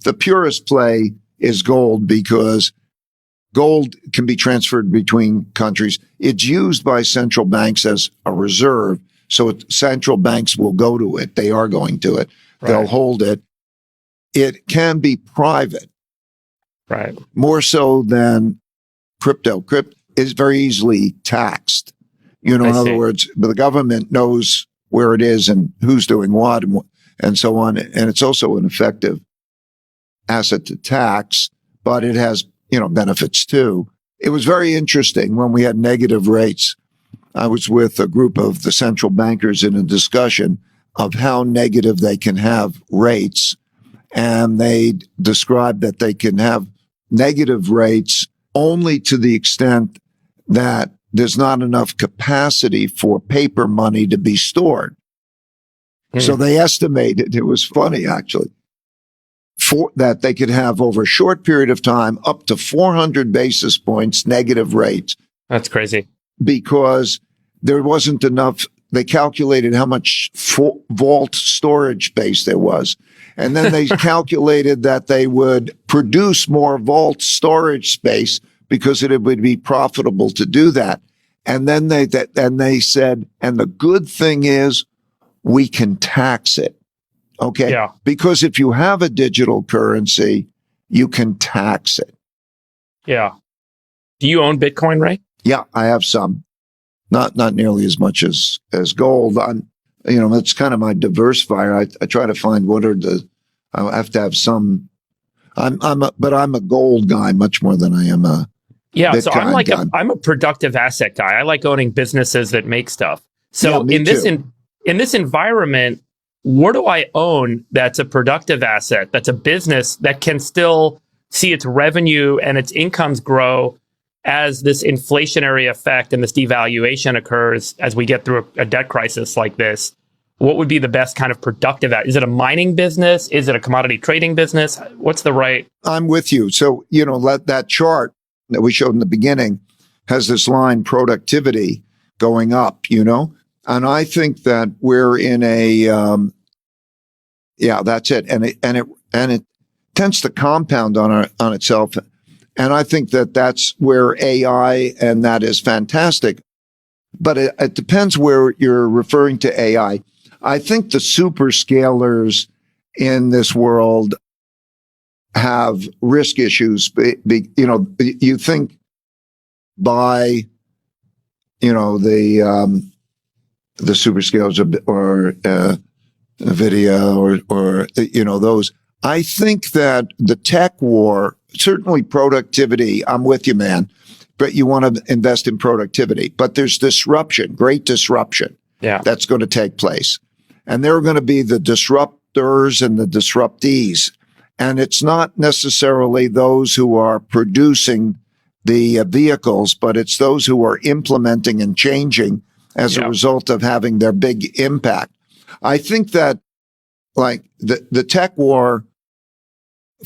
the purest play is gold because gold can be transferred between countries. It's used by central banks as a reserve. So central banks will go to it. They are going to it. Right. They'll hold it. It can be private. Right. More so than crypto. Crypto is very easily taxed. In other words, the government knows where it is and who's doing what and so on. And it's also an effective asset to tax, but it has, benefits too. It was very interesting when we had negative rates. I was with a group of the central bankers in a discussion of how negative they can have rates. And they described that they can have negative rates only to the extent that there's not enough capacity for paper money to be stored. So they estimated, it was funny actually, that they could have over a short period of time up to 400 basis points negative rates. That's crazy. Because there wasn't enough. They calculated how much vault storage space there was. And then they calculated that they would produce more vault storage space because it would be profitable to do that. And then they said, and the good thing is we can tax it. Okay. Yeah. Because if you have a digital currency, you can tax it. Yeah. Do you own Bitcoin, Ray? Yeah, I have some. Not nearly as much as gold. That's kind of my diversifier. I try to find I have to have some. But I'm a gold guy much more than I am a Bitcoin so I'm a productive asset guy. I like owning businesses that make stuff. So yeah, in this environment, what do I own that's a productive asset, that's a business that can still see its revenue and its incomes grow as this inflationary effect and this devaluation occurs as we get through a debt crisis like this? What would be the best kind of productive asset? Is it a mining business? Is it a commodity trading business? What's the right? I'm with you. So, that chart that we showed in the beginning has this line productivity going up, and I think that we're in that's it. And it tends to compound on itself. And I think that that's where AI, and that is fantastic. But it depends where you're referring to AI. I think the super scalers in this world have risk issues. You think by, the super scalers or NVIDIA or those. I think that the tech war, certainly productivity, I'm with you, man, but you want to invest in productivity. But there's disruption, great disruption that's going to take place. And there are going to be the disruptors and the disruptees. And it's not necessarily those who are producing the vehicles, but it's those who are implementing and changing as a result of having their big impact. I think that like the tech war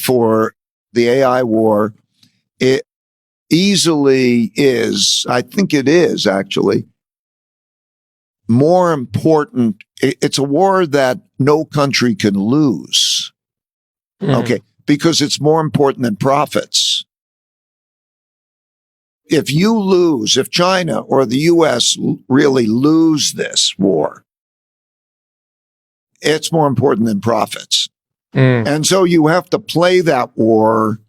for the AI war, it easily is, I think it is actually more important. It's a war that no country can lose. Okay. Because it's more important than profits. If China or the US really lose this war, it's more important than profits. And so you have to play that war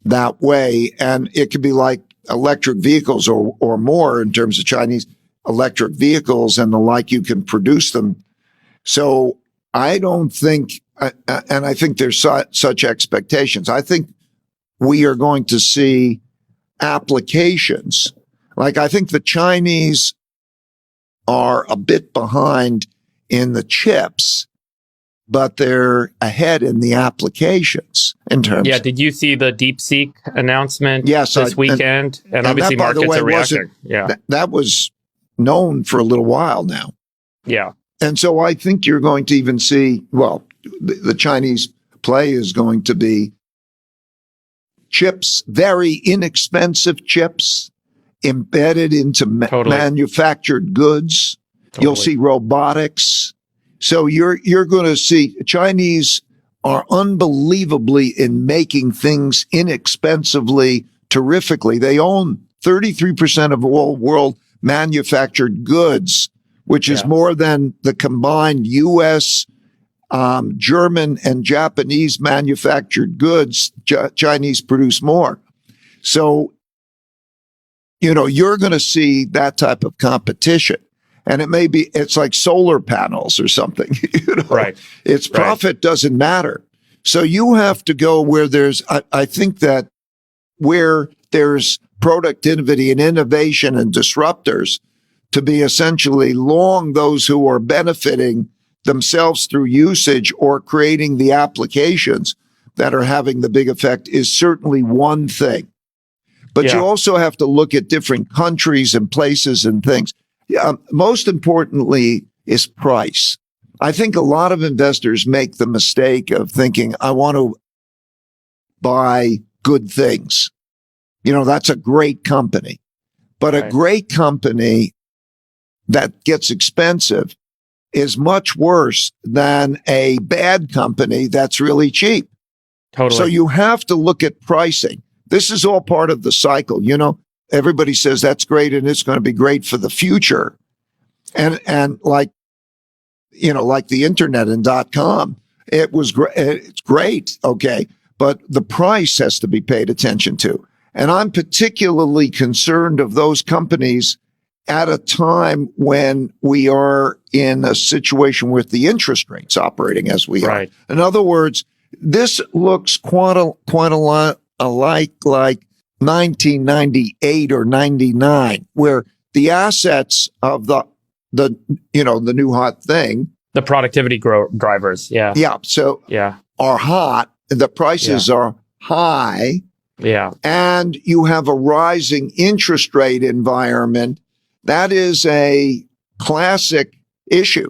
that way. And it could be like electric vehicles or more in terms of Chinese electric vehicles and the like, you can produce them. So I don't think, and I think there's such expectations. I think we are going to see applications. Like I think the Chinese are a bit behind in the chips, but they're ahead in the applications in terms. Yeah. Did you see the DeepSeek announcement this weekend? And obviously that, by the markets way, are reacting. That was known for a little while now. Yeah. And so I think you're going to even see, the Chinese play is going to be chips, very inexpensive chips embedded into manufactured goods. You'll see robotics. So you're going to see Chinese are unbelievably in making things inexpensively, terrifically. They own 33% of all world manufactured goods, which is more than the combined U.S., German, and Japanese manufactured goods. Chinese produce more. So, you're going to see that type of competition. And it's like solar panels or something. Right. Its profit doesn't matter. So you have to go where I think that where there's productivity and innovation and disruptors, to be essentially long those who are benefiting themselves through usage or creating the applications that are having the big effect, is certainly one thing. But you also have to look at different countries and places and things. Most importantly is price. I think a lot of investors make the mistake of thinking, I want to buy good things. That's a great company. But a great company that gets expensive is much worse than a bad company that's really cheap. Totally. So you have to look at pricing. This is all part of the cycle. Everybody says that's great and it's going to be great for the future. And like the internet and .com, it was great. It's great. Okay. But the price has to be paid attention to. And I'm particularly concerned of those companies at a time when we are in a situation with the interest rates operating as we are. In other words, this looks quite a lot like 1998 or 99, where the assets of the new hot thing, the productivity drivers, are hot. The prices are high. Yeah. And you have a rising interest rate environment. That is a classic issue.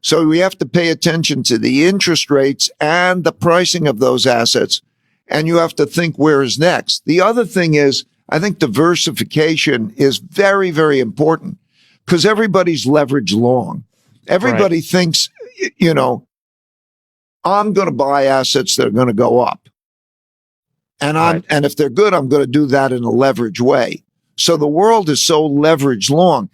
So we have to pay attention to the interest rates and the pricing of those assets. And you have to think, where is next? The other thing is, I think diversification is very, very important, because everybody's leveraged long. Everybody thinks, I'm going to buy assets that are going to go up. And if they're good, I'm going to do that in a leverage way. So the world is so leveraged long.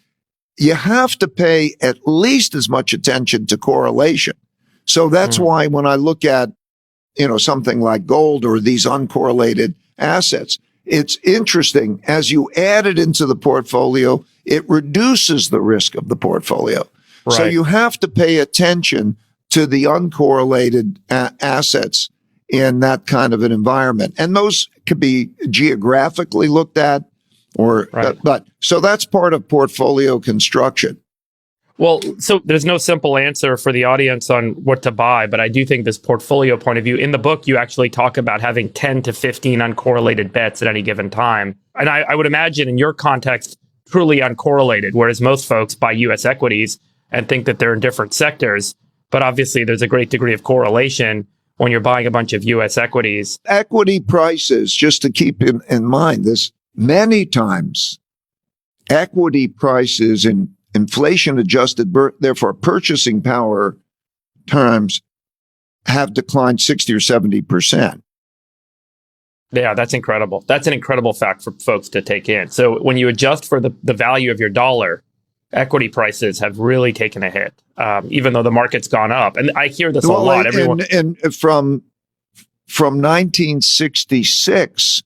You have to pay at least as much attention to correlation. So that's why when I look at, something like gold or these uncorrelated assets, it's interesting. As you add it into the portfolio, it reduces the risk of the portfolio. So you have to pay attention to the uncorrelated assets in that kind of an environment. And those could be geographically looked at, but so that's part of portfolio construction. Well, so there's no simple answer for the audience on what to buy, but I do think this portfolio point of view, in the book, you actually talk about having 10 to 15 uncorrelated bets at any given time. And I would imagine in your context, truly uncorrelated, whereas most folks buy U.S. equities and think that they're in different sectors. But obviously, there's a great degree of correlation when you're buying a bunch of U.S. equities. Equity prices, just to keep in mind this, many times equity prices in inflation adjusted, therefore purchasing power terms, have declined 60 or 70%. Yeah, that's incredible. That's an incredible fact for folks to take in. So when you adjust for the value of your dollar, equity prices have really taken a hit, even though the market's gone up. And I hear this a lot. Everyone, and from 1966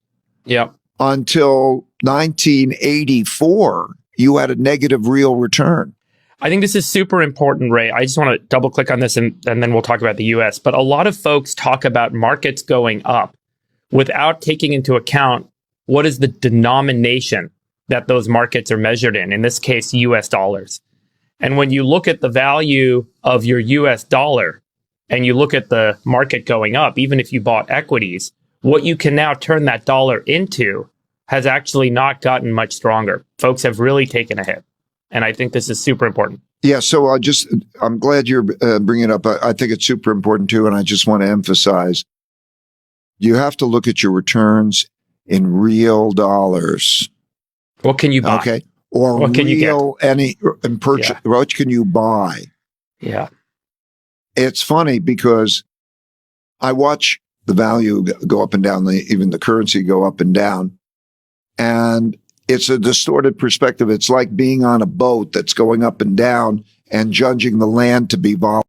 until 1984, you had a negative real return. I think this is super important, Ray. I just want to double click on this and then we'll talk about the US. But a lot of folks talk about markets going up without taking into account what is the denomination that those markets are measured in this case, US dollars. And when you look at the value of your US dollar and you look at the market going up, even if you bought equities, what you can now turn that dollar into has actually not gotten much stronger. Folks have really taken a hit. And I think this is super important. Yeah, so I'm glad you're bringing it up. I think it's super important too. And I just want to emphasize, you have to look at your returns in real dollars. What can you buy? Okay. Or what can you get? What can you buy? Yeah. It's funny because I watch the value go up and down, even the currency go up and down. And it's a distorted perspective. It's like being on a boat that's going up and down and judging the land to be volatile.